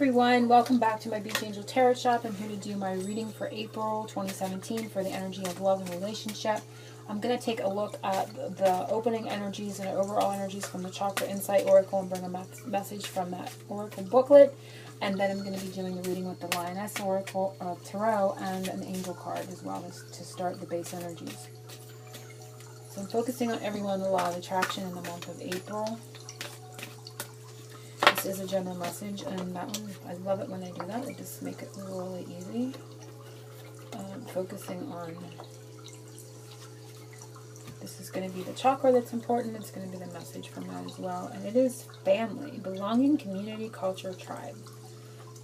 everyone, welcome back to my Beach Angel Tarot Shop. I'm here to do my reading for April 2017 for the energy of love and relationship. I'm going to take a look at the opening energies and overall energies from the Chakra Insight Oracle and bring a message from that Oracle booklet. And then I'm going to be doing the reading with the Lioness Oracle Tarot and an Angel card as well to start the base energies. So I'm focusing on everyone, the Law of Attraction in the month of April. This is a general message, and that one, I love it when I do that. I just make it really easy. Focusing on, this is going to be the chakra that's important. It's going to be the message from that as well. And it is family, belonging, community, culture, tribe.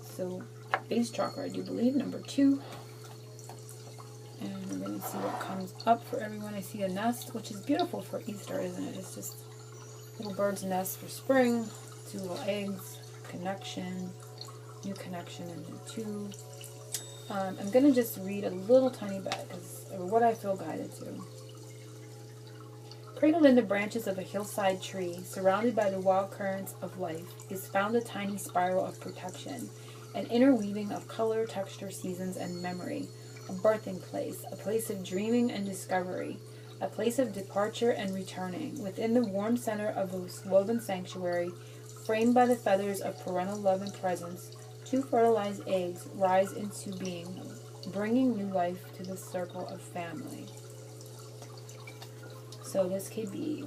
So, base chakra, I do believe, number 2. And we're going to see what comes up for everyone. I see a nest, which is beautiful for Easter, isn't it? It's just little bird's nest for spring. 2 little eggs, connection, new connection, and new 2. I'm going to just read a little tiny bit, or what I feel guided to. Cradled in the branches of a hillside tree, surrounded by the wild currents of life, is found a tiny spiral of protection, an interweaving of color, texture, seasons, and memory, a birthing place, a place of dreaming and discovery, a place of departure and returning. Within the warm center of the woven sanctuary, framed by the feathers of parental love and presence, 2 fertilized eggs rise into being, bringing new life to the circle of family. So this could be,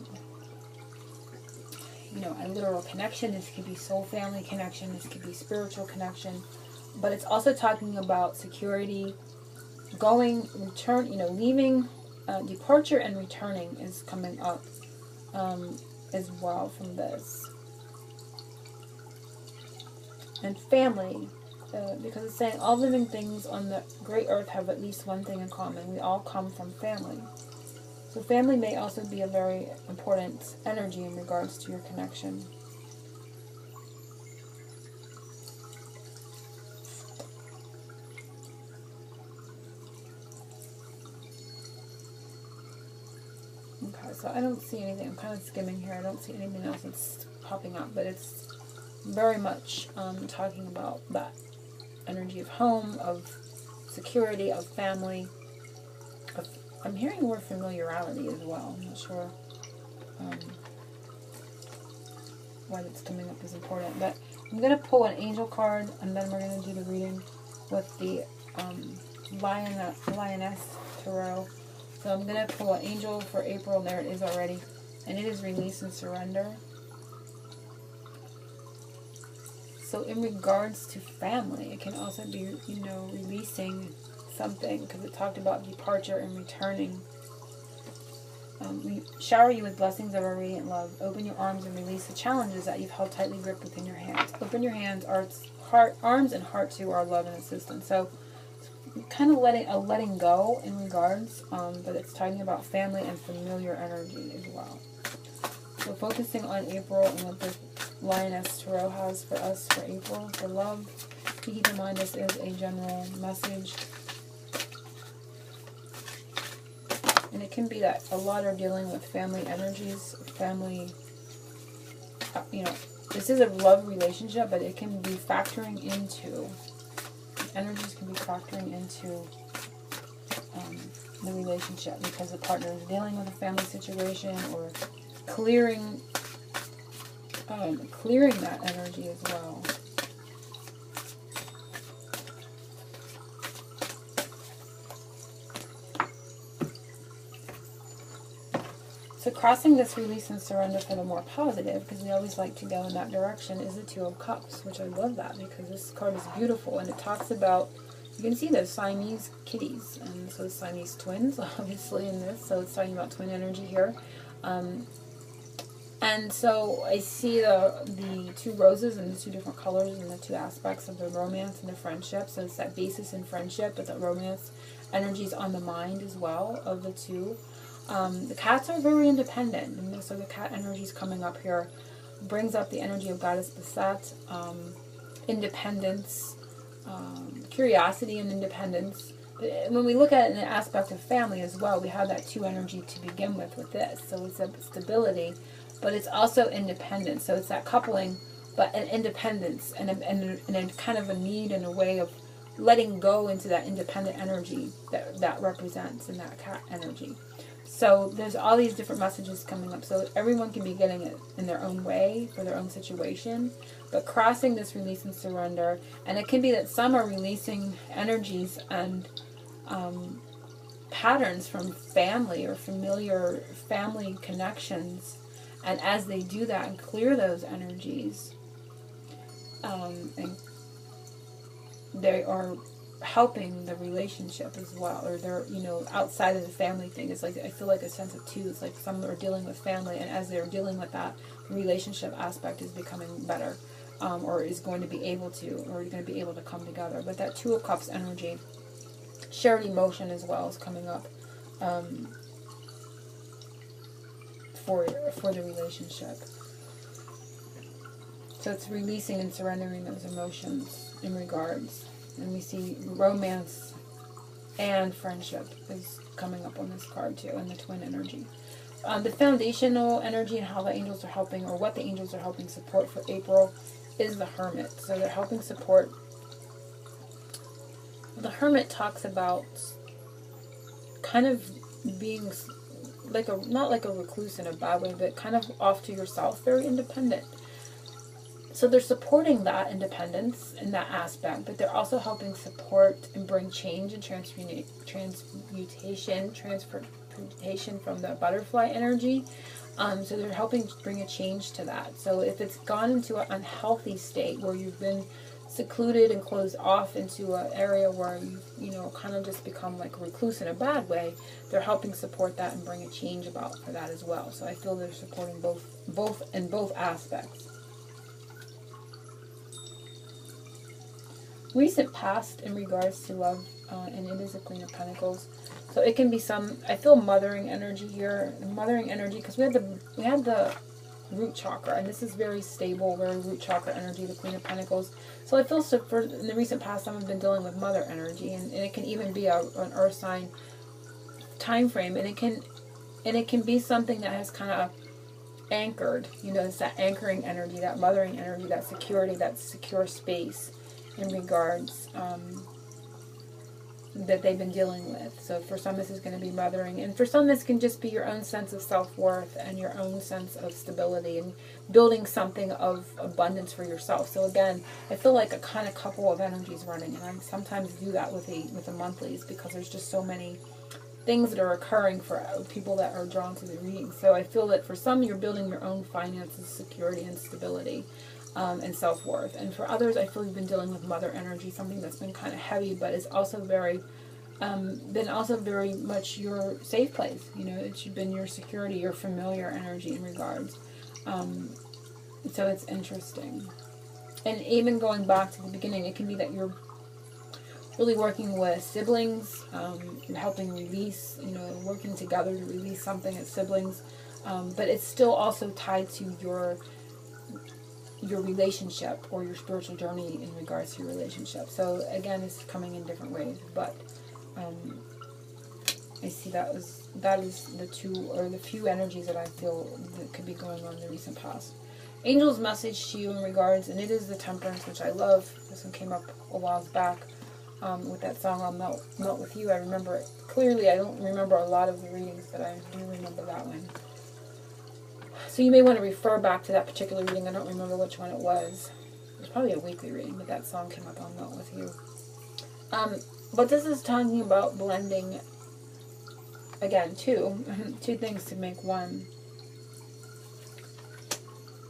a literal connection. This could be soul family connection. This could be spiritual connection. But it's also talking about security, going, return, leaving, departure and returning is coming up as well from this. And family, because it's saying all living things on the great earth have at least one thing in common. We all come from family. So family may also be a very important energy in regards to your connection. Okay, so I don't see anything. I'm kind of skimming here. I don't see anything else that's popping up, but it's very much talking about that energy of home, of security, of family. I'm hearing the word familiarity as well. I'm not sure why that's coming up is important. But I'm going to pull an angel card, and then we're going to do the reading with the Lioness Tarot. So I'm going to pull an angel for April, and there it is already. And it is release and surrender. So in regards to family, it can also be, releasing something, because it talked about departure and returning. We shower you with blessings of our radiant love. Open your arms and release the challenges that you've held tightly gripped within your hands. Open your hands, arms and heart to our love and assistance. So kind of letting go in regards, but it's talking about family and familiar energy as well. So focusing on April and what the Lioness Tarot has for us for April, for love. Keep in mind this is a general message. And it can be that a lot are dealing with family energies, family, this is a love relationship, but it can be factoring into, energies can be factoring into the relationship because the partner is dealing with a family situation or clearing that energy as well. So crossing this release and surrender for the more positive, because we always like to go in that direction, is the 2 of Cups, which I love that because this card is beautiful and it talks about, you can see those Siamese kitties, and so Siamese twins obviously in this, so it's talking about twin energy here. And so I see the 2 roses and the 2 different colors and the 2 aspects of the romance and the friendship. So it's that basis in friendship, but the romance energy is on the mind as well of the 2. The cats are very independent, and so the cat energy is coming up here. Brings up the energy of Goddess Beset, independence, curiosity and independence. When we look at it in the aspect of family as well, we have that 2 energy to begin with this. So it's a stability. But it's also independence. So it's that coupling but an independence and a kind of a need and a way of letting go into that independent energy that represents in that cat energy. So there's all these different messages coming up. So everyone can be getting it in their own way for their own situation. But crossing this release and surrender. And it can be that some are releasing energies and patterns from family or familiar family connections. And as they do that and clear those energies, and they are helping the relationship as well, or they're, outside of the family thing. It's like, I feel like a sense of two. It's like some are dealing with family, and as they're dealing with that, the relationship aspect is becoming better, or is going to be able to, or going to be able to come together. But that Two of Cups energy, shared emotion as well, is coming up for the relationship. So it's releasing and surrendering those emotions in regards. And we see romance and friendship is coming up on this card too, and the twin energy. The foundational energy and how the angels are helping, or what the angels are helping support for April, is the Hermit. So they're helping support. The Hermit talks about kind of being like not like a recluse in a bad way, but kind of off to yourself, very independent. So they're supporting that independence in that aspect, but they're also helping support and bring change and transmutation from the butterfly energy. So they're helping bring a change to that. So if it's gone into an unhealthy state where you've been secluded and closed off into an area where you've kind of just become like a recluse in a bad way, they're helping support that and bring a change about for that as well. So I feel they're supporting both aspects. Recent past in regards to love, and it is a Queen of Pentacles. So it can be I feel mothering energy here, because we had the root chakra, and this is very stable, very root chakra energy, the Queen of Pentacles. So I feel in the recent past, some have been dealing with mother energy, and it can even be an earth sign time frame, and it can be something that has kind of anchored, it's that anchoring energy, that mothering energy, that security, that secure space in regards that they've been dealing with. So for some this is going to be mothering, and for some this can just be your own sense of self-worth and your own sense of stability and building something of abundance for yourself. So again, I feel like a kind of couple of energies running, and I sometimes do that with the monthlies because there's just so many things that are occurring for people that are drawn to the reading. So I feel that for some you're building your own finances, security, and stability. And self-worth. And for others, I feel you've been dealing with mother energy, something that's been kind of heavy, but is also been also very much your safe place. It's been your security, your familiar energy in regards. So it's interesting. And even going back to the beginning, it can be that you're really working with siblings, helping release, working together to release something as siblings. But it's still also tied to your relationship or your spiritual journey in regards to your relationship. So again, it's coming in different ways, but I see that is the two or the few energies that I feel that could be going on in the recent past. Angel's message to you in regards, and it is the Temperance, which I love. This one came up a while back with that song, I'll Melt With You. I remember it clearly. I don't remember a lot of the readings, but I do remember that one. So you may want to refer back to that particular reading. I don't remember which one it was. It was probably a weekly reading, but that song came up, I'll Melt With You. But this is talking about blending, again, two things to make one.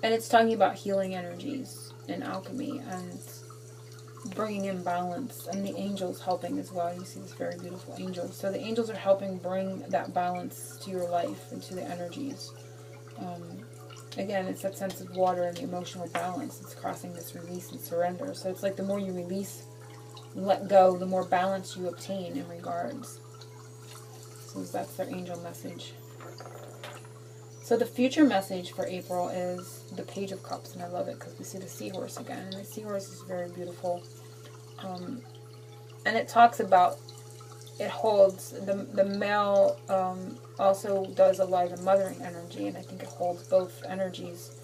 And it's talking about healing energies and alchemy and bringing in balance. And the angels helping as well. You see this very beautiful angel. So the angels are helping bring that balance to your life and to the energies. Again, it's that sense of water and the emotional balance. It's crossing this release and surrender. So it's like the more you release, let go, the more balance you obtain in regards. So that's their angel message. So the future message for April is the Page of Cups, and I love it because we see the seahorse again. And the seahorse is very beautiful. And it talks about, it holds, the male also does a lot of the mothering energy, and I think it holds both energies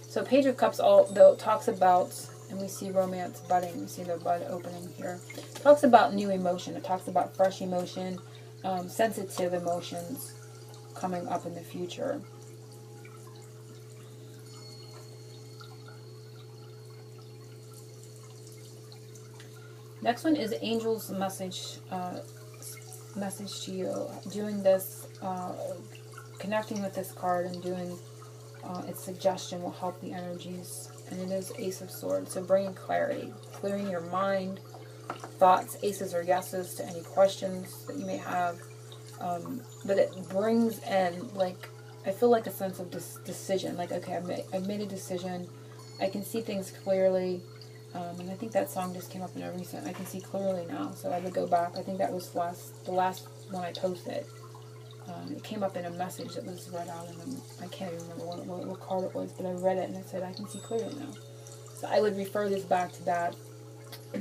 So Page of Cups all though talks about, and we see romance budding, we see the bud opening here. It talks about new emotion. It talks about fresh emotion, sensitive emotions coming up in the future. Next one is Angel's message to you. Doing this, connecting with this card and doing its suggestion will help the energies. And it is Ace of Swords. So bringing clarity, clearing your mind, thoughts, aces or yeses to any questions that you may have. But it brings in, like, I feel like a sense of decision. Like, okay, I've made a decision. I can see things clearly. And I think that song just came up in a recent. I can see clearly now. So I would go back. I think that was the last one I posted. It came up in a message that was read out in them. I can't even remember what card it was, but I read it and it said, I can see clearly now. So I would refer this back to that.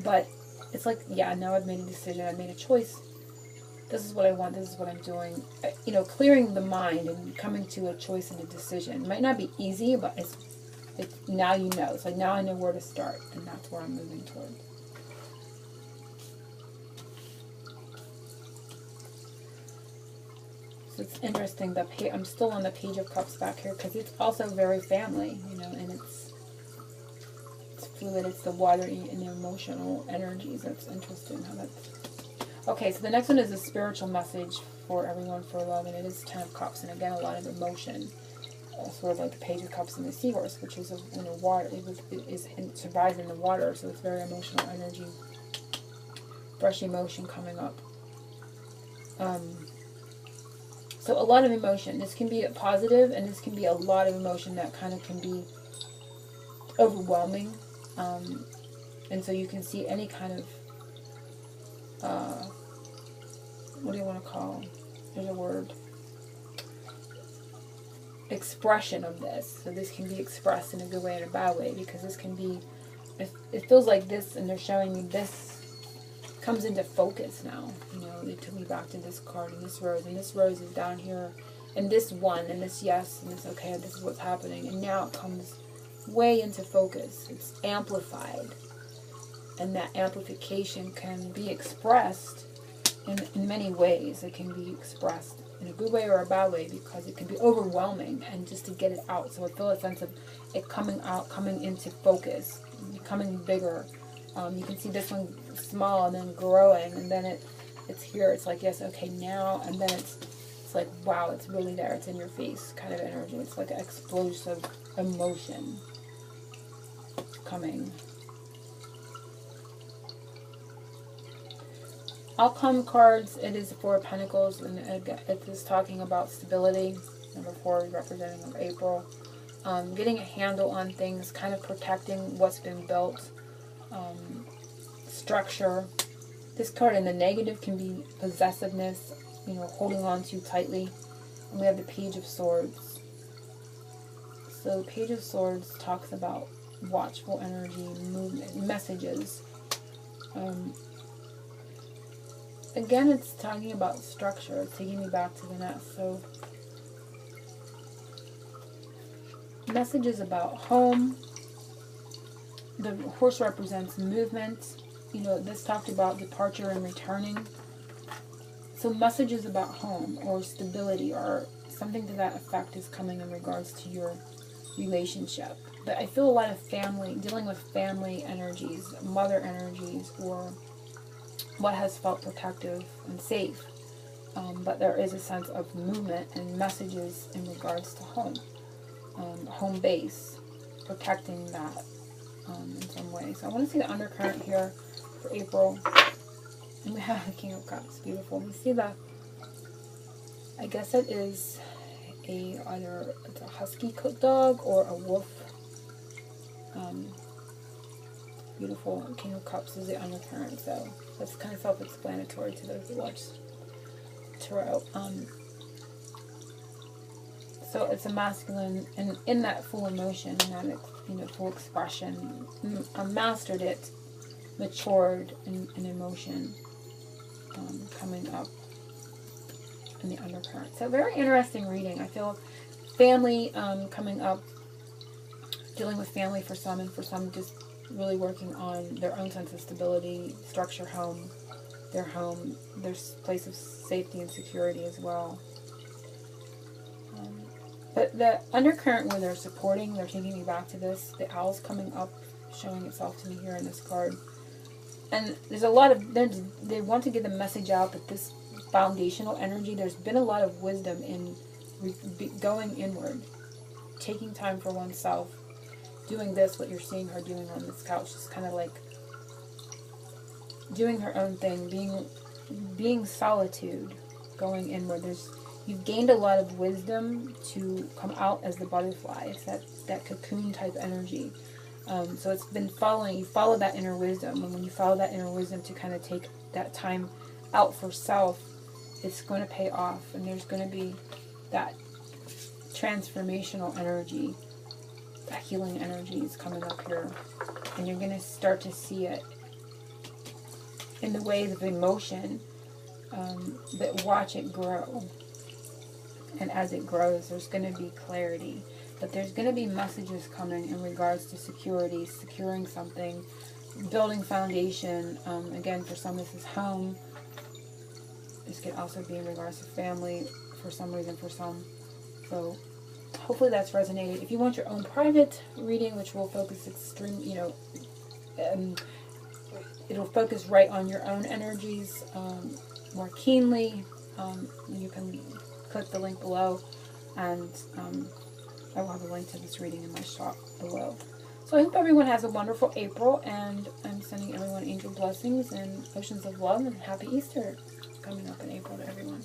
But it's like, yeah, now I've made a decision. I've made a choice. This is what I want. This is what I'm doing. You know, clearing the mind and coming to a choice and a decision. It might not be easy, but it's now you know. It's like, now I know where to start, and that's where I'm moving towards. So it's interesting. I'm still on the Page of Cups back here because it's also very family, you know, and it's fluid. It's the watery and the emotional energies. That's interesting how that's. Okay, so the next one is a spiritual message for everyone for love, and it is 10 of Cups, and again, a lot of emotion. Sort of like the Page of Cups and the Seahorse, which is water. It survives in the water, so it's very emotional energy. Fresh emotion coming up. So a lot of emotion. This can be a positive, and this can be a lot of emotion that kind of can be overwhelming. And so you can see any kind of, what do you want to call? There's a word. Expression of this. So this can be expressed in a good way and a bad way, because this can be, it feels like this, and they're showing me this comes into focus now. You know, they took me back to this card and this rose is down here, and this one, and this yes, and this okay, this is what's happening, and now it comes way into focus. It's amplified, and that amplification can be expressed in many ways. It can be expressed in a good way or a bad way, because it can be overwhelming, and just to get it out. So I feel a sense of it coming out, coming into focus, becoming bigger. You can see this one small and then growing, and then it's here. It's like, yes, okay, now, and then it's like, wow, it's really there. It's in your face kind of energy. It's like an explosive emotion coming. Outcome cards, it is the Four of Pentacles, and it is talking about stability. Number 4 is representing of April. Getting a handle on things, kind of protecting what's been built. Structure. This card in the negative can be possessiveness, you know, holding on too tightly. And we have the Page of Swords. So the Page of Swords talks about watchful energy, movement, messages. Again, it's talking about structure. It's taking me back to the nest. So, messages about home. The horse represents movement. You know, this talked about departure and returning. So, messages about home or stability or something to that effect is coming in regards to your relationship. But I feel a lot of family, dealing with family energies, mother energies, or what has felt protective and safe. But there is a sense of movement and messages in regards to home. Home base, protecting that in some way. So I want to see the undercurrent here for April. And we have the King of Cups. Beautiful. We see the, I guess it is either it's a husky dog or a wolf. Beautiful. King of Cups is the undercurrent, so that's kind of self-explanatory to those who watch tarot. So it's a masculine, and in that full emotion, and that full expression, mastered it, matured in emotion, coming up in the undercurrent. So very interesting reading. I feel family coming up, dealing with family for some, and for some just really working on their own sense of stability, structure, their place of safety and security as well. But the undercurrent where they're supporting, they're taking me back to this, the owl's coming up, showing itself to me here in this card. And there's a lot of, they want to get the message out that this foundational energy, there's been a lot of wisdom in going inward, taking time for oneself, doing this, what you're seeing her doing on this couch, just kind of like doing her own thing, being solitude, going inward. You've gained a lot of wisdom to come out as the butterfly. It's that cocoon type energy. So it's been you follow that inner wisdom. And when you follow that inner wisdom to kind of take that time out for self, it's going to pay off. And there's going to be that transformational energy, that healing energy is coming up here. And you're going to start to see it in the waves of emotion, but watch it grow. And as it grows, there's going to be clarity. But there's going to be messages coming in regards to security, securing something, building foundation. Again, for some, this is home. This could also be in regards to family for some reason, for some. So hopefully that's resonated. If you want your own private reading, which will focus it'll focus right on your own energies more keenly, you can click the link below, and I will have a link to this reading in my shop below. So I hope everyone has a wonderful April, and I'm sending everyone angel blessings and oceans of love, and happy Easter coming up in April to everyone.